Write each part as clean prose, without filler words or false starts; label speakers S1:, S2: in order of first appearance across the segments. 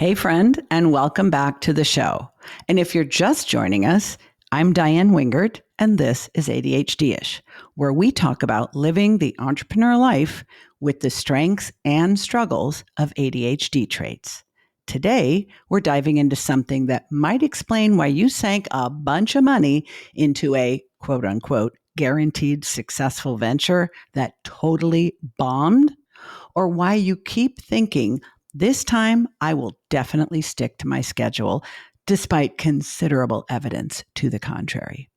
S1: Hey, friend, and welcome back to the show. And if you're just joining us, I'm Diann Wingert, and this is ADHD-ish, where we talk about living the entrepreneur life with the strengths and struggles of ADHD traits. Today, we're diving into something that might explain why you sank a bunch of money into a quote unquote guaranteed successful venture that totally bombed, or why you keep thinking, this time I will definitely stick to my schedule, despite considerable evidence to the contrary.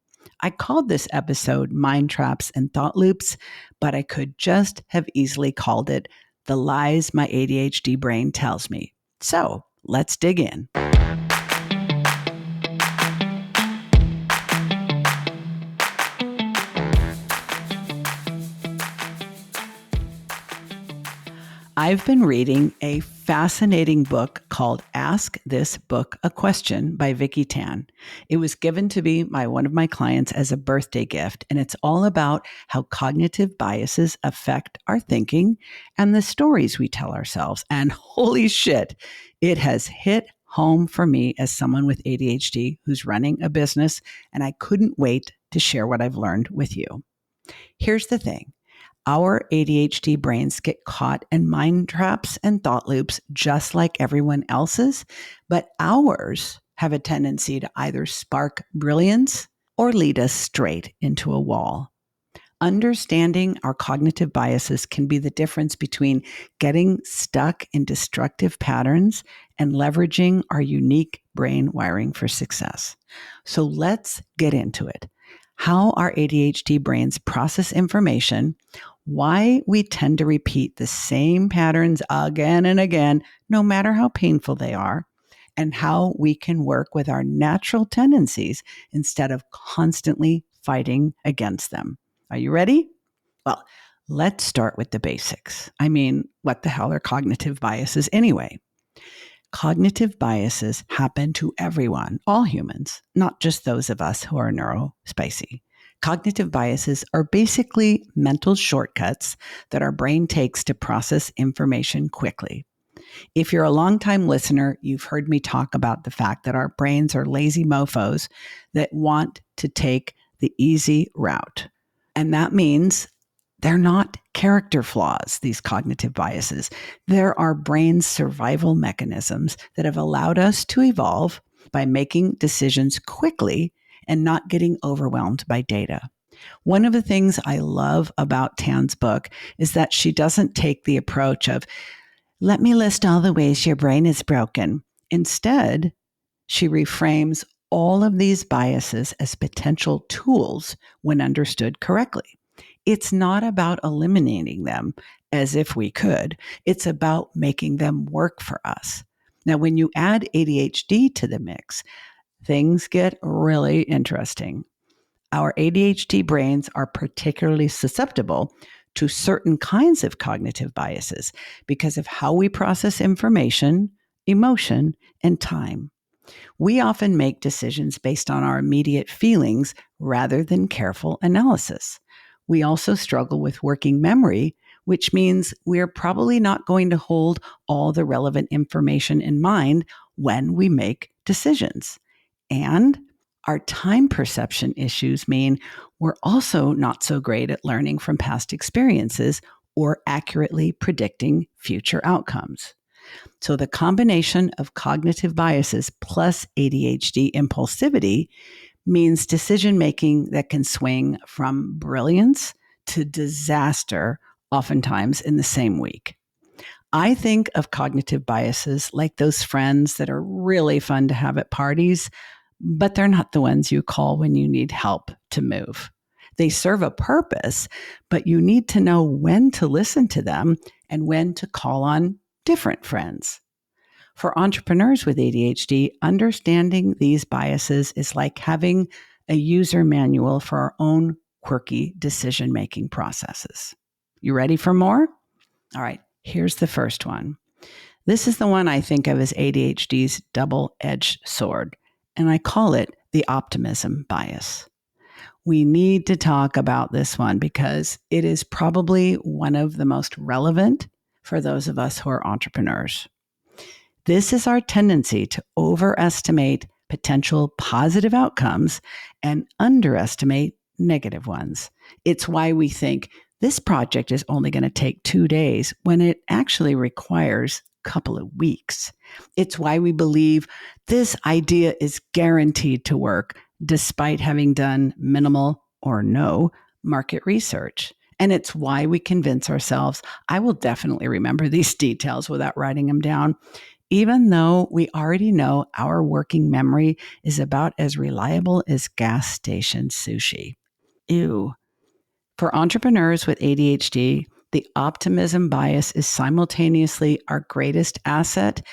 S1: I called this episode Mind Traps and Thought Loops, but I could just have easily called it The Lies My ADHD Brain Tells Me. So let's dig in. I've been reading a fascinating book called Ask This Book a Question by Vicki Tan. It was given to me by one of my clients as a birthday gift, and it's all about how cognitive biases affect our thinking and the stories we tell ourselves. And holy shit, it has hit home for me as someone with ADHD who's running a business, and I couldn't wait to share what I've learned with you. Here's the thing. Our ADHD brains get caught in mind traps and thought loops just like everyone else's, but ours have a tendency to either spark brilliance or lead us straight into a wall. Understanding our cognitive biases can be the difference between getting stuck in destructive patterns and leveraging our unique brain wiring for success. So let's get into it. How our ADHD brains process information, why we tend to repeat the same patterns again and again, no matter how painful they are, and how we can work with our natural tendencies instead of constantly fighting against them. Are you ready? Well, let's start with the basics. I mean, what the hell are cognitive biases anyway? Cognitive biases happen to everyone, all humans, not just those of us who are neurospicy. Cognitive biases are basically mental shortcuts that our brain takes to process information quickly. If you're a longtime listener, you've heard me talk about the fact that our brains are lazy mofos that want to take the easy route. And that means they're not character flaws, these cognitive biases. They're our brain's survival mechanisms that have allowed us to evolve by making decisions quickly and not getting overwhelmed by data. One of the things I love about Tan's book is that she doesn't take the approach of, let me list all the ways your brain is broken. Instead, she reframes all of these biases as potential tools when understood correctly. It's not about eliminating them as if we could. It's about making them work for us. Now, when you add ADHD to the mix, things get really interesting. Our ADHD brains are particularly susceptible to certain kinds of cognitive biases because of how we process information, emotion, and time. We often make decisions based on our immediate feelings rather than careful analysis. We also struggle with working memory, which means we're probably not going to hold all the relevant information in mind when we make decisions. And our time perception issues mean we're also not so great at learning from past experiences or accurately predicting future outcomes. So the combination of cognitive biases plus ADHD impulsivity means decision-making that can swing from brilliance to disaster, oftentimes in the same week. I think of cognitive biases like those friends that are really fun to have at parties, but they're not the ones you call when you need help to move. They serve a purpose, but you need to know when to listen to them and when to call on different friends. For entrepreneurs with ADHD, understanding these biases is like having a user manual for our own quirky decision-making processes. You ready for more? All right, here's the first one. This is the one I think of as ADHD's double-edged sword, and I call it the optimism bias. We need to talk about this one because it is probably one of the most relevant for those of us who are entrepreneurs. This is our tendency to overestimate potential positive outcomes and underestimate negative ones. It's why we think this project is only going to take 2 days when it actually requires a couple of weeks. It's why we believe this idea is guaranteed to work despite having done minimal or no market research. And it's why we convince ourselves, I will definitely remember these details without writing them down, even though we already know our working memory is about as reliable as gas station sushi. Ew. For entrepreneurs with ADHD, the optimism bias is simultaneously our greatest asset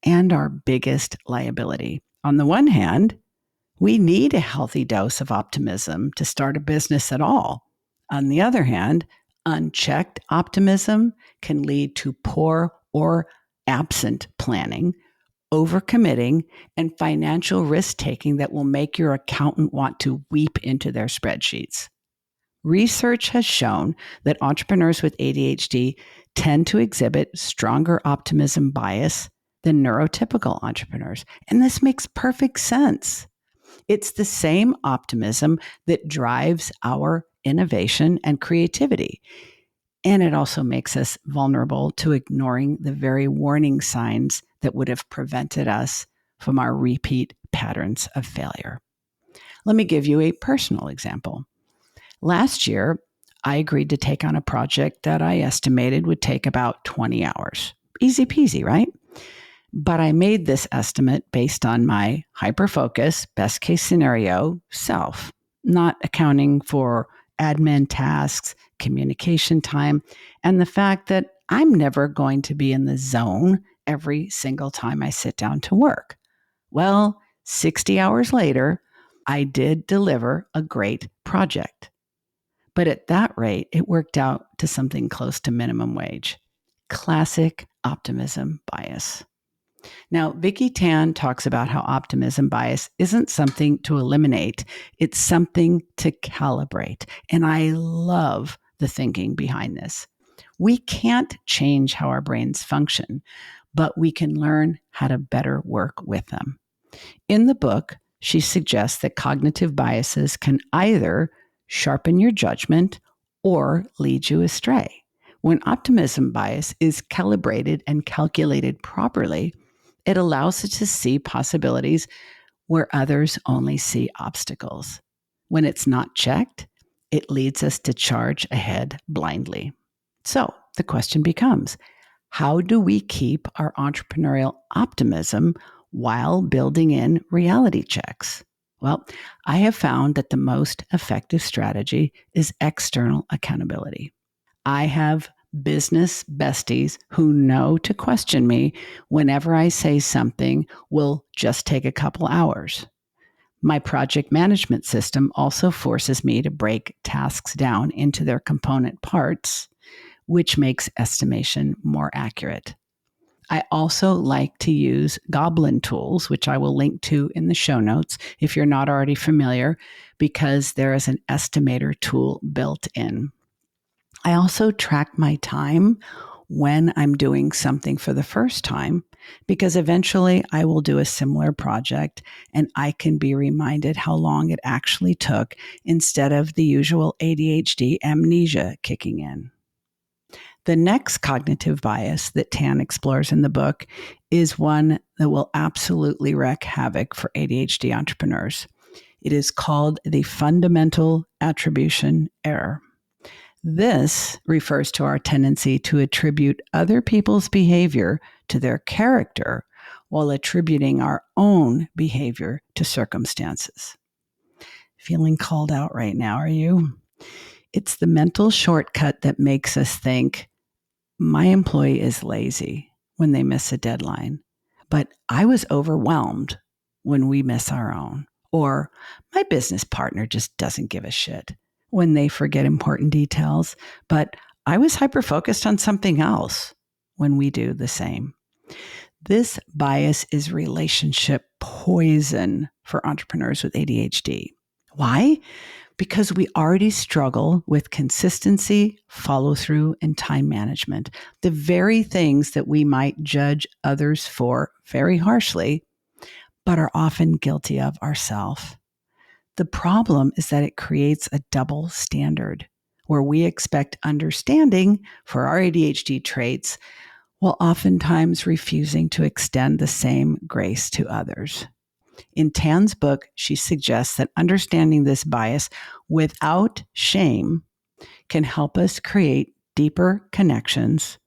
S1: and our biggest liability. On the one hand, we need a healthy dose of optimism to start a business at all. On the other hand, unchecked optimism can lead to poor or absent planning, overcommitting, and financial risk taking that will make your accountant want to weep into their spreadsheets. Research has shown that entrepreneurs with ADHD tend to exhibit stronger optimism bias than neurotypical entrepreneurs. And this makes perfect sense. It's the same optimism that drives our innovation and creativity. And it also makes us vulnerable to ignoring the very warning signs that would have prevented us from our repeat patterns of failure. Let me give you a personal example. Last year, I agreed to take on a project that I estimated would take about 20 hours. Easy peasy, right? But I made this estimate based on my hyper-focus, best case scenario self, not accounting for admin tasks, communication time, and the fact that I'm never going to be in the zone every single time I sit down to work. Well, 60 hours later, I did deliver a great project. But at that rate, it worked out to something close to minimum wage. Classic optimism bias. Now, Vicki Tan talks about how optimism bias isn't something to eliminate, it's something to calibrate. And I love the thinking behind this. We can't change how our brains function, but we can learn how to better work with them. In the book, she suggests that cognitive biases can either sharpen your judgment or lead you astray. When optimism bias is calibrated and calculated properly, it allows us to see possibilities where others only see obstacles. When it's not checked, it leads us to charge ahead blindly. So the question becomes, how do we keep our entrepreneurial optimism while building in reality checks? Well, I have found that the most effective strategy is external accountability. I have business besties who know to question me whenever I say something will just take a couple hours. My project management system also forces me to break tasks down into their component parts, which makes estimation more accurate. I also like to use Goblin tools, which I will link to in the show notes if you're not already familiar, because there is an estimator tool built in. I also track my time when I'm doing something for the first time, because eventually I will do a similar project and I can be reminded how long it actually took instead of the usual ADHD amnesia kicking in. The next cognitive bias that Tan explores in the book is one that will absolutely wreak havoc for ADHD entrepreneurs. It is called the fundamental attribution error. This refers to our tendency to attribute other people's behavior to their character while attributing our own behavior to circumstances. Feeling called out right now, are you? It's the mental shortcut that makes us think, my employee is lazy when they miss a deadline, but I was overwhelmed when we miss our own. Or my business partner just doesn't give a shit when they forget important details, but I was hyper-focused on something else when we do the same. This bias is relationship poison for entrepreneurs with ADHD. Why? because we already struggle with consistency, follow through, and time management. The very things that we might judge others for very harshly, but are often guilty of ourselves. The problem is that it creates a double standard where we expect understanding for our ADHD traits while oftentimes refusing to extend the same grace to others. In Tan's book, she suggests that understanding this bias without shame can help us create deeper connections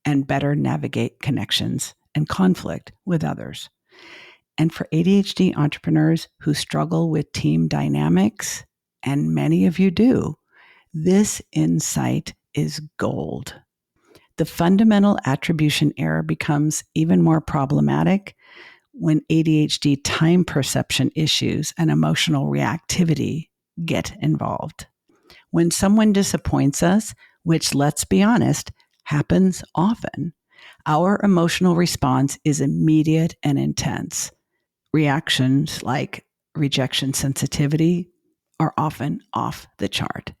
S1: and better navigate connections and conflict with others. And for ADHD entrepreneurs who struggle with team dynamics, and many of you do, this insight is gold. The fundamental attribution error becomes even more problematic when ADHD time perception issues and emotional reactivity get involved. When someone disappoints us, which, let's be honest, happens often, our emotional response is immediate and intense. Reactions like rejection sensitivity are often off the chart.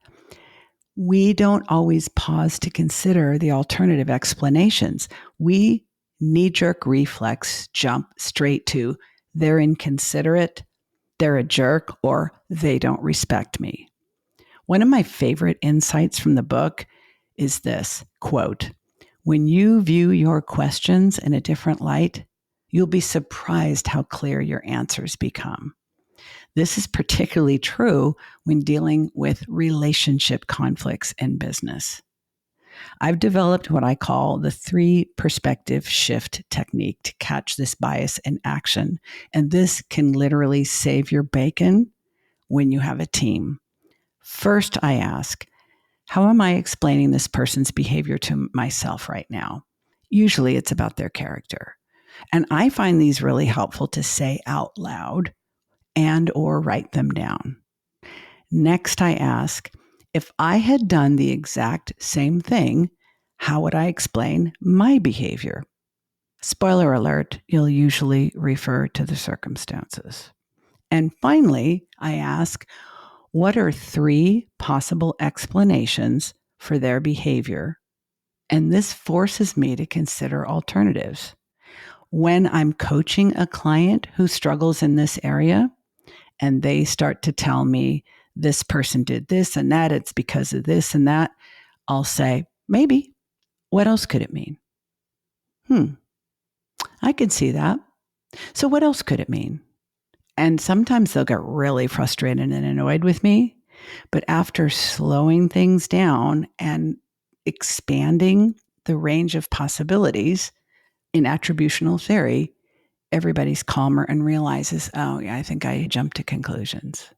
S1: We don't always pause to consider the alternative explanations. We knee-jerk reflex jump straight to they're inconsiderate, they're a jerk, or they don't respect me. One of my favorite insights from the book is this, quote, "When you view your questions in a different light, you'll be surprised how clear your answers become." This is particularly true when dealing with relationship conflicts in business. I've developed what I call the 3 perspective shift technique to catch this bias in action. And this can literally save your bacon when you have a team. First, I ask, how am I explaining this person's behavior to myself right now? Usually it's about their character. And I find these really helpful to say out loud and or write them down. Next, I ask, if I had done the exact same thing, how would I explain my behavior? Spoiler alert, you'll usually refer to the circumstances. And finally, I ask, what are 3 possible explanations for their behavior? And this forces me to consider alternatives. When I'm coaching a client who struggles in this area, and they start to tell me this person did this and that, it's because of this and that, I'll say, maybe. What else could it mean? I could see that. So what else could it mean? And sometimes they'll get really frustrated and annoyed with me. But after slowing things down and expanding the range of possibilities in attributional theory, everybody's calmer and realizes, oh, yeah, I think I jumped to conclusions.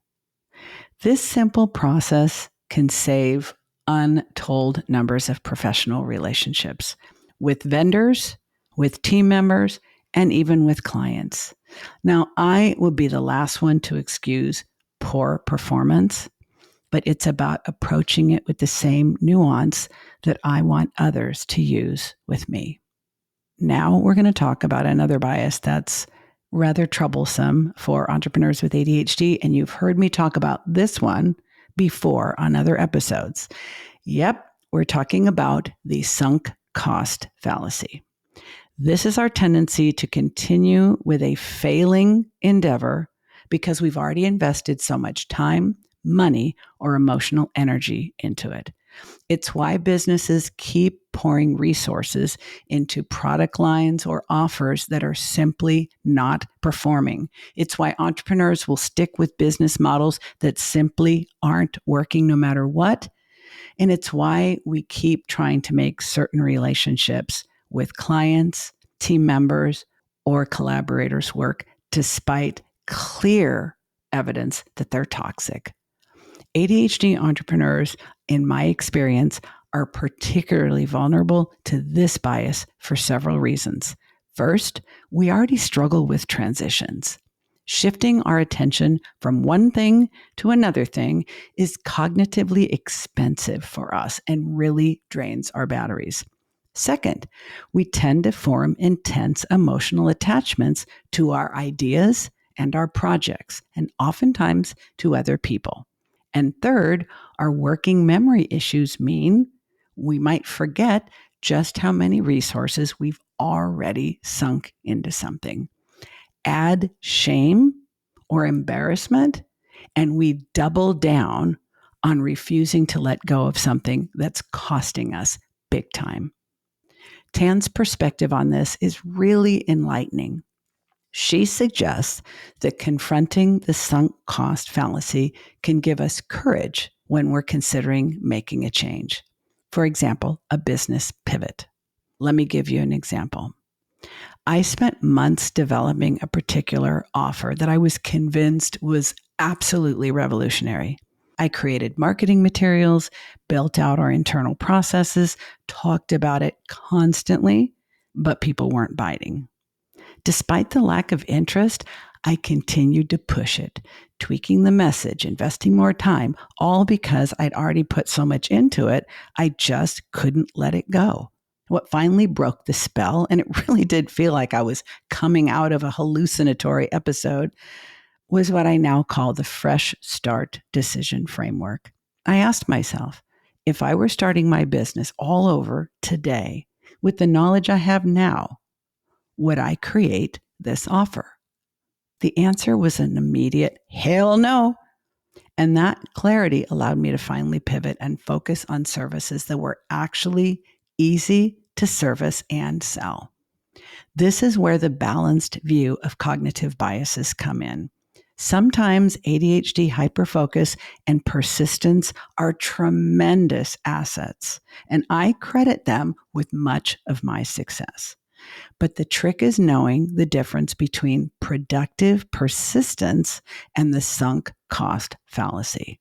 S1: This simple process can save untold numbers of professional relationships with vendors, with team members, and even with clients. Now, I would be the last one to excuse poor performance, but it's about approaching it with the same nuance that I want others to use with me. Now we're going to talk about another bias that's rather troublesome for entrepreneurs with ADHD, and you've heard me talk about this one before on other episodes. Yep, we're talking about the sunk cost fallacy. This is our tendency to continue with a failing endeavor because we've already invested so much time, money, or emotional energy into it. It's why businesses keep pouring resources into product lines or offers that are simply not performing. It's why entrepreneurs will stick with business models that simply aren't working no matter what. And it's why we keep trying to make certain relationships with clients, team members, or collaborators work despite clear evidence that they're toxic. ADHD entrepreneurs, in my experience, are particularly vulnerable to this bias for several reasons. First, we already struggle with transitions. Shifting our attention from one thing to another thing is cognitively expensive for us and really drains our batteries. Second, we tend to form intense emotional attachments to our ideas and our projects, and oftentimes to other people. And third, our working memory issues mean we might forget just how many resources we've already sunk into something. Add shame or embarrassment, and we double down on refusing to let go of something that's costing us big time. Tan's perspective on this is really enlightening. She suggests that confronting the sunk cost fallacy can give us courage when we're considering making a change. For example, a business pivot. Let me give you an example. I spent months developing a particular offer that I was convinced was absolutely revolutionary. I created marketing materials, built out our internal processes, talked about it constantly, but people weren't biting. Despite the lack of interest, I continued to push it, tweaking the message, investing more time, all because I'd already put so much into it, I just couldn't let it go. What finally broke the spell, and it really did feel like I was coming out of a hallucinatory episode, was what I now call the fresh start decision framework. I asked myself, if I were starting my business all over today with the knowledge I have now, would I create this offer? The answer was an immediate hell no. And that clarity allowed me to finally pivot and focus on services that were actually easy to service and sell. This is where the balanced view of cognitive biases come in. Sometimes ADHD hyperfocus and persistence are tremendous assets, and I credit them with much of my success. But the trick is knowing the difference between productive persistence and the sunk cost fallacy.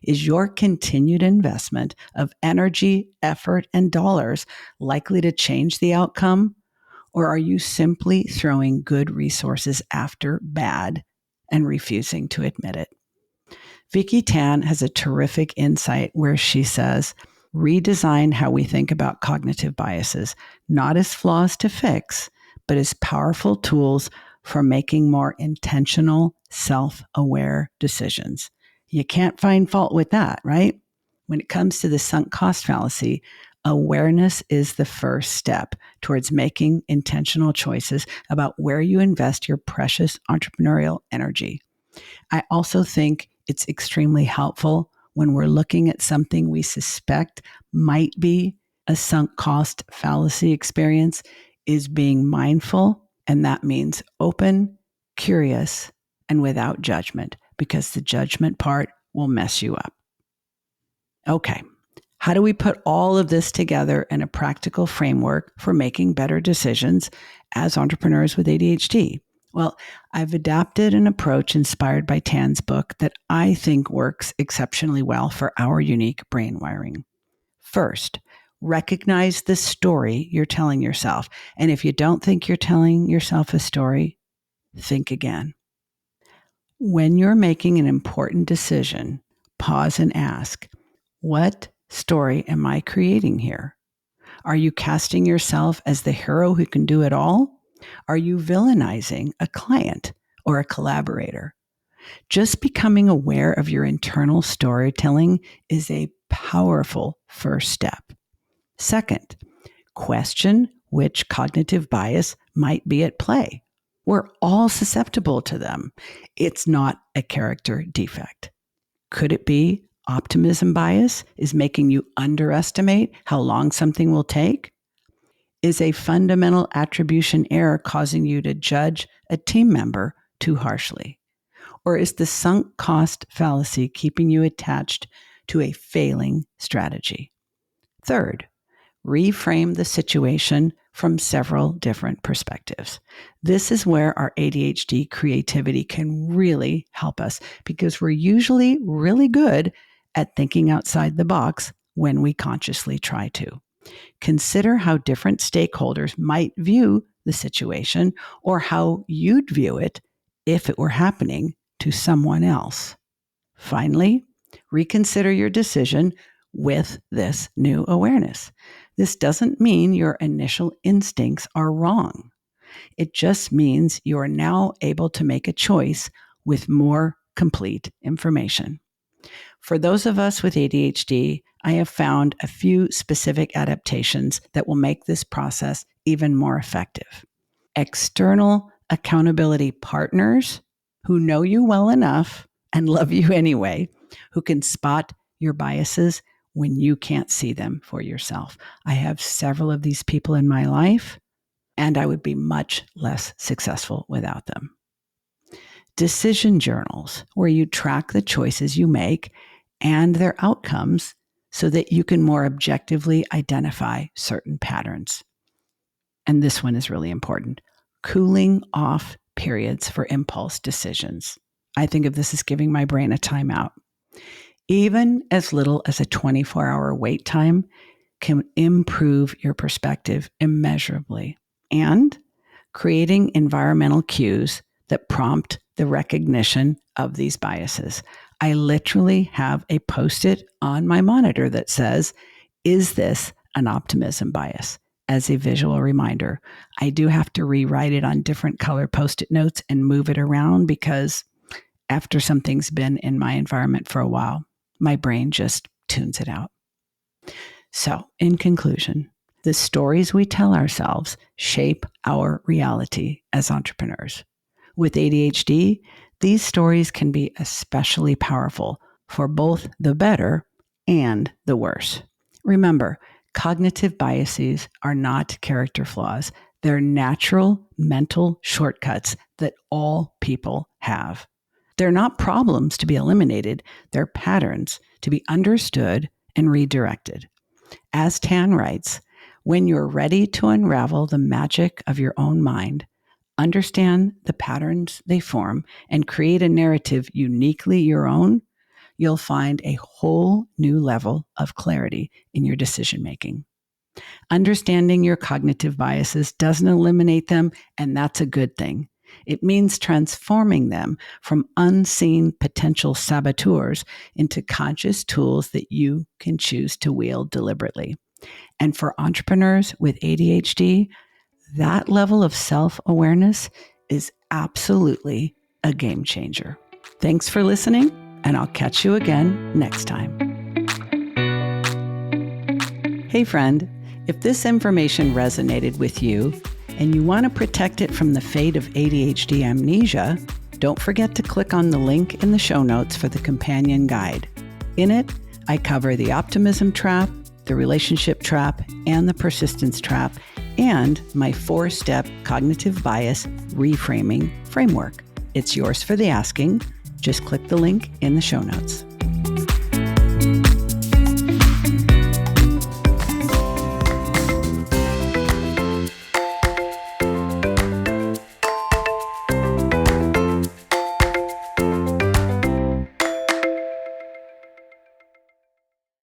S1: Is your continued investment of energy, effort, and dollars likely to change the outcome? Or are you simply throwing good resources after bad and refusing to admit it? Vicki Tan has a terrific insight where she says, redesign how we think about cognitive biases, not as flaws to fix, but as powerful tools for making more intentional, self-aware decisions. You can't find fault with that, right? When it comes to the sunk cost fallacy, awareness is the first step towards making intentional choices about where you invest your precious entrepreneurial energy. I also think it's extremely helpful when we're looking at something we suspect might be a sunk cost fallacy experience is being mindful. And that means open, curious, and without judgment, because the judgment part will mess you up. Okay. How do we put all of this together in a practical framework for making better decisions as entrepreneurs with ADHD? Well, I've adapted an approach inspired by Tan's book that I think works exceptionally well for our unique brain wiring. First, recognize the story you're telling yourself. And if you don't think you're telling yourself a story, think again. When you're making an important decision, pause and ask, what story am I creating here? Are you casting yourself as the hero who can do it all? Are you villainizing a client or a collaborator? Just becoming aware of your internal storytelling is a powerful first step. Second, question which cognitive bias might be at play. We're all susceptible to them. It's not a character defect. Could it be optimism bias is making you underestimate how long something will take? Is a fundamental attribution error causing you to judge a team member too harshly? Or is the sunk cost fallacy keeping you attached to a failing strategy? Third, reframe the situation from several different perspectives. This is where our ADHD creativity can really help us because we're usually really good at thinking outside the box when we consciously try to. Consider how different stakeholders might view the situation or how you'd view it if it were happening to someone else. Finally, reconsider your decision with this new awareness. This doesn't mean your initial instincts are wrong. It just means you are now able to make a choice with more complete information. For those of us with ADHD, I have found a few specific adaptations that will make this process even more effective. External accountability partners who know you well enough and love you anyway, who can spot your biases when you can't see them for yourself. I have several of these people in my life, and I would be much less successful without them. Decision journals, where you track the choices you make and their outcomes so that you can more objectively identify certain patterns. And this one is really important. Cooling off periods for impulse decisions. I think of this as giving my brain a timeout. Even as little as a 24-hour wait time can improve your perspective immeasurably. And creating environmental cues that prompt the recognition of these biases. I literally have a Post-it on my monitor that says, "Is this an optimism bias?" as a visual reminder. I do have to rewrite it on different color Post-it notes and move it around because after something's been in my environment for a while, my brain just tunes it out. So, in conclusion, the stories we tell ourselves shape our reality as entrepreneurs. With ADHD, these stories can be especially powerful for both the better and the worse. Remember, cognitive biases are not character flaws. They're natural mental shortcuts that all people have. They're not problems to be eliminated. They're patterns to be understood and redirected. As Tan writes, when you're ready to unravel the magic of your own mind, understand the patterns they form, and create a narrative uniquely your own, you'll find a whole new level of clarity in your decision making. Understanding your cognitive biases doesn't eliminate them, and that's a good thing. It means transforming them from unseen potential saboteurs into conscious tools that you can choose to wield deliberately. And for entrepreneurs with ADHD, that level of self-awareness is absolutely a game changer. Thanks for listening, and I'll catch you again next time. Hey friend, if this information resonated with you and you want to protect it from the fate of ADHD amnesia, don't forget to click on the link in the show notes for the companion guide. In it, I cover the optimism trap, the relationship trap, and the persistence trap, and my 4-step cognitive bias reframing framework. It's yours for the asking. Just click the link in the show notes.